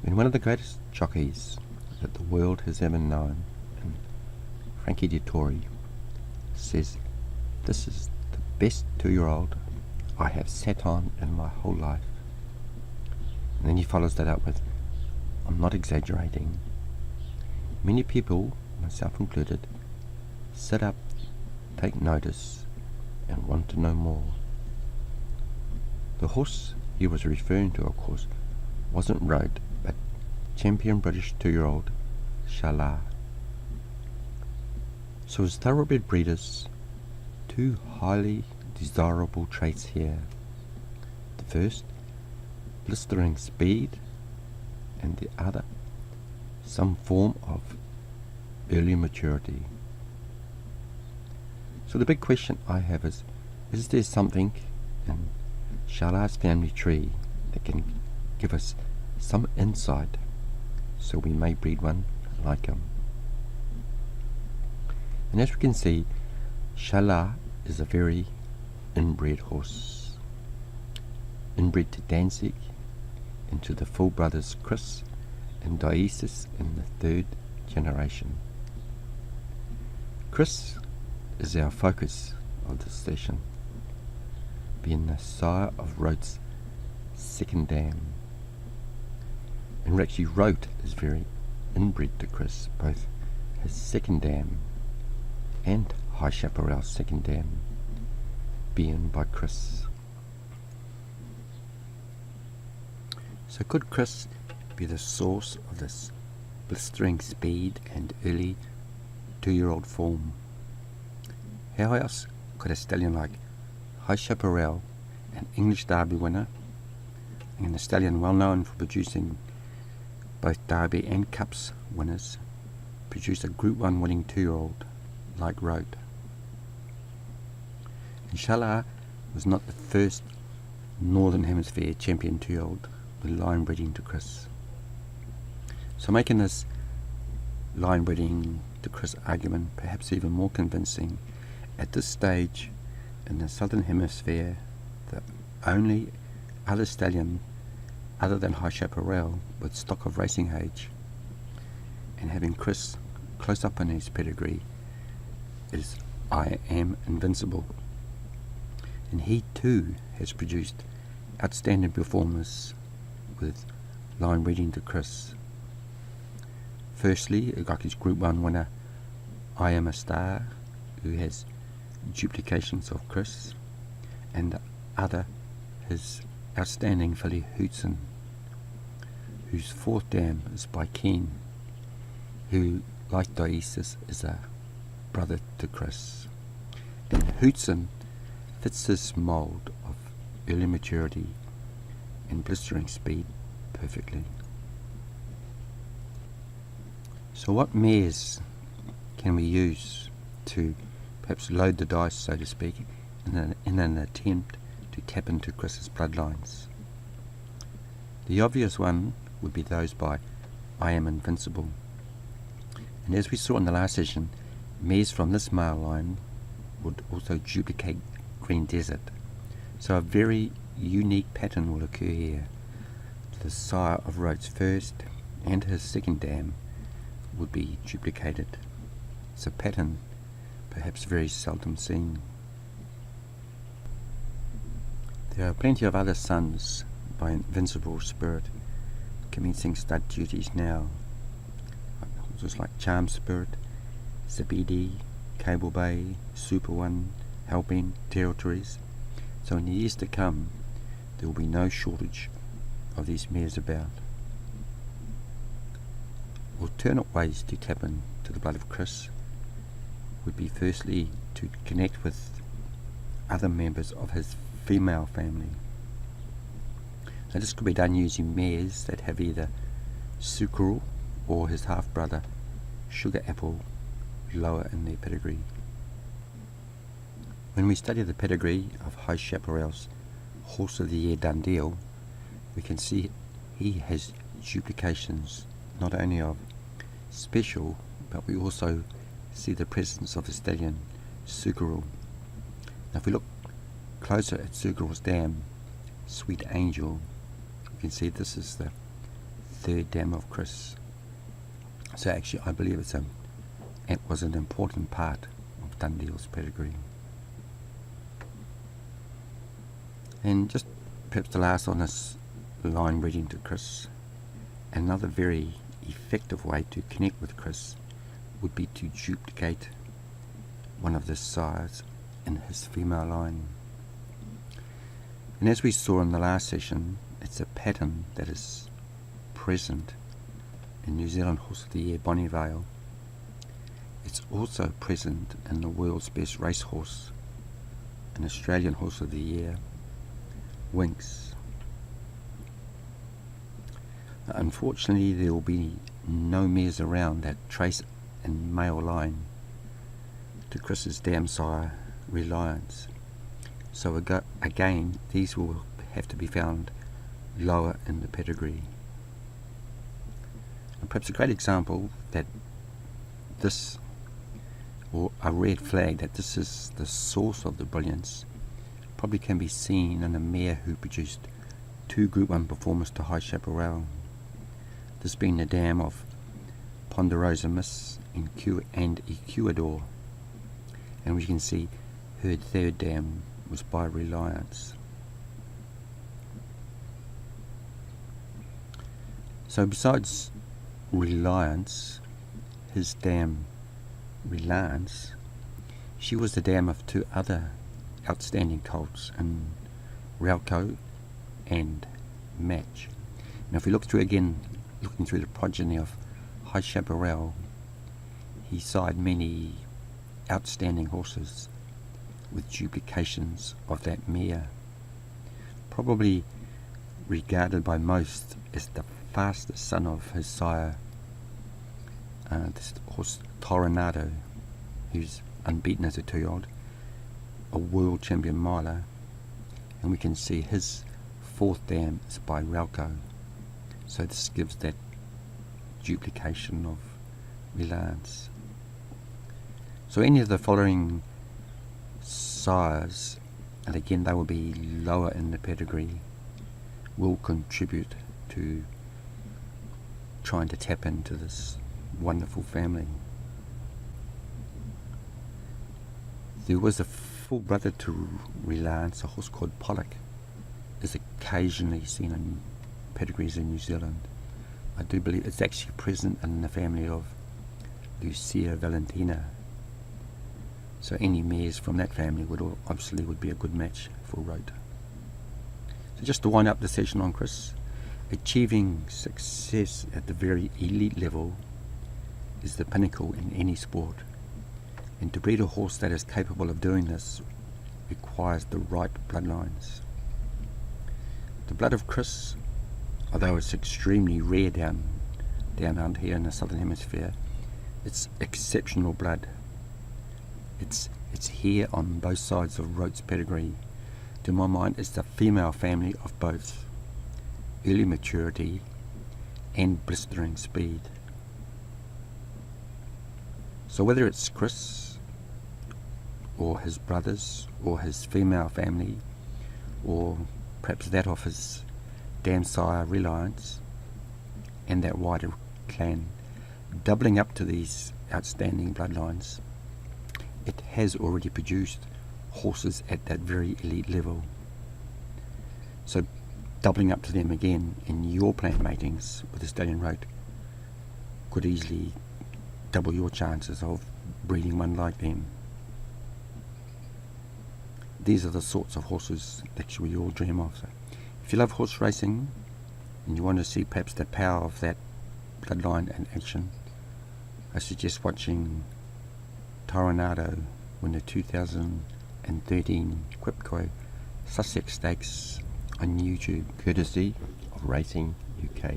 When one of the greatest jockeys that the world has ever known, and Frankie Dettori, says, "This is the best 2-year-old I have sat on in my whole life," and then he follows that up with, "I'm not exaggerating." Many people, myself included, sit up, take notice, and want to know more. The horse he was referring to, of course, wasn't Road, but champion British 2-year-old Shala. So as thoroughbred breeders, two highly desirable traits here. The first, blistering speed, and the other, some form of early maturity. So the big question I have is there something in Shala's family tree that can give us some insight so we may breed one like him? And as we can see, Shala is a very inbred horse. Inbred to Danzig, and to the full brothers Kris and Dioesis in the 3rd generation. Kris is our focus of this session, being the sire of Rote's second dam. And actually Rote is very inbred to Kris, both his second dam and High Chaparral's second dam being by Kris. So could Kris be the source of this blistering speed and early 2-year-old form? How else could a stallion like High Chaparral, an English Derby winner, and a stallion well known for producing both Derby and Cups winners, produce a Group 1 winning 2-year-old like Rote? And Shala was not the first Northern Hemisphere champion 2-year-old with line breeding to Kris. So making this line breeding to Kris argument perhaps even more convincing, at this stage in the Southern Hemisphere, the only other stallion other than High Chaparral with stock of racing age, and having Kris close up on his pedigree, is I Am Invincible. And he too has produced outstanding performers with line breeding to Kris. Firstly, like his Group 1 winner, I Am a Star, who has duplications of Kris, and the other, his outstanding filly Hootson, whose 4th dam is by Keen, who, like Dioesis, is a brother to Kris. And Hootson fits this mould of early maturity and blistering speed perfectly. So what mares can we use to perhaps load the dice, so to speak, in an attempt to tap into Kris's bloodlines? The obvious one would be those by I Am Invincible. And as we saw in the last session, mares from this male line would also duplicate Green Desert. So a very unique pattern will occur here. The sire of Rote's first and his second dam would be duplicated. It's a pattern perhaps very seldom seen. There are plenty of other sons by Invincible Spirit commencing stud duties now. Horses like Charm Spirit, Zabidi, Cable Bay, Super One, Helping, Territories. So in the years to come, there will be no shortage of these mares about. Alternate ways to tap into the blood of Kris would be firstly to connect with other members of his female family. Now this could be done using mares that have either Sucral or his half-brother Sugar Apple lower in their pedigree. When we study the pedigree of High Chaparral's Horse of the Year Done Deal, we can see he has duplications not only of Special, but we also see the presence of the stallion Sucral. Now if we look closer at Sucral's dam, Sweet Angel, you can see this is the third dam of Kris. So actually I believe it was an important part of Dundale's pedigree. And just perhaps the last on this line breeding to Kris, another very effective way to connect with Kris would be to duplicate one of the sires in his female line. And as we saw in the last session, it's a pattern that is present in New Zealand Horse of the Year Bonnie Vale. It's also present in the world's best racehorse, an Australian Horse of the Year, Winx. Unfortunately, there will be no mares around that trace in male line to Kris's dam sire, Reliance. So again, these will have to be found lower in the pedigree. And perhaps a great example that this, or a red flag that this is the source of the brilliance, probably can be seen in a mare who produced 2 Group 1 performers to High Chaparral. This being the dam of Ponderosa Miss and Ecuador. And we can see her third dam was by Reliance. So besides Reliance, his dam Reliance, she was the dam of 2 other outstanding colts in Rauco and Match. Now if we look through again, looking through the progeny of High Chaparral, he sired many outstanding horses with duplications of that mare, probably regarded by most as the fastest son of his sire, this horse Tornado, who's unbeaten as a 2-year-old, a world champion miler, and we can see his 4th dam is by Rauco. So this gives that duplication of Reliance. So any of the following sires, and again they will be lower in the pedigree, will contribute to trying to tap into this wonderful family. There was a full brother to Reliance, a horse called Pollock, is occasionally seen in pedigrees in New Zealand. I do believe it's actually present in the family of Lucia Valentina. So any mares from that family would be a good match for Rote. So just to wind up the session on Kris, achieving success at the very elite level is the pinnacle in any sport. And to breed a horse that is capable of doing this requires the right bloodlines. The blood of Kris, although it's extremely rare down under here in the southern hemisphere, it's exceptional blood. It's here on both sides of Rote's pedigree. To my mind, it's the female family of both early maturity and blistering speed. So whether it's Kris or his brothers or his female family, or perhaps that of his dam sire Reliance and that wider clan, doubling up to these outstanding bloodlines, it has already produced horses at that very elite level. So doubling up to them again in your planned matings with the Stallion Rote could easily double your chances of breeding one like them. These are the sorts of horses that we all dream of. So if you love horse racing and you want to see perhaps the power of that bloodline in action, I suggest watching Tornado win the 2013 Quipco Sussex Stakes on YouTube, courtesy of Racing UK.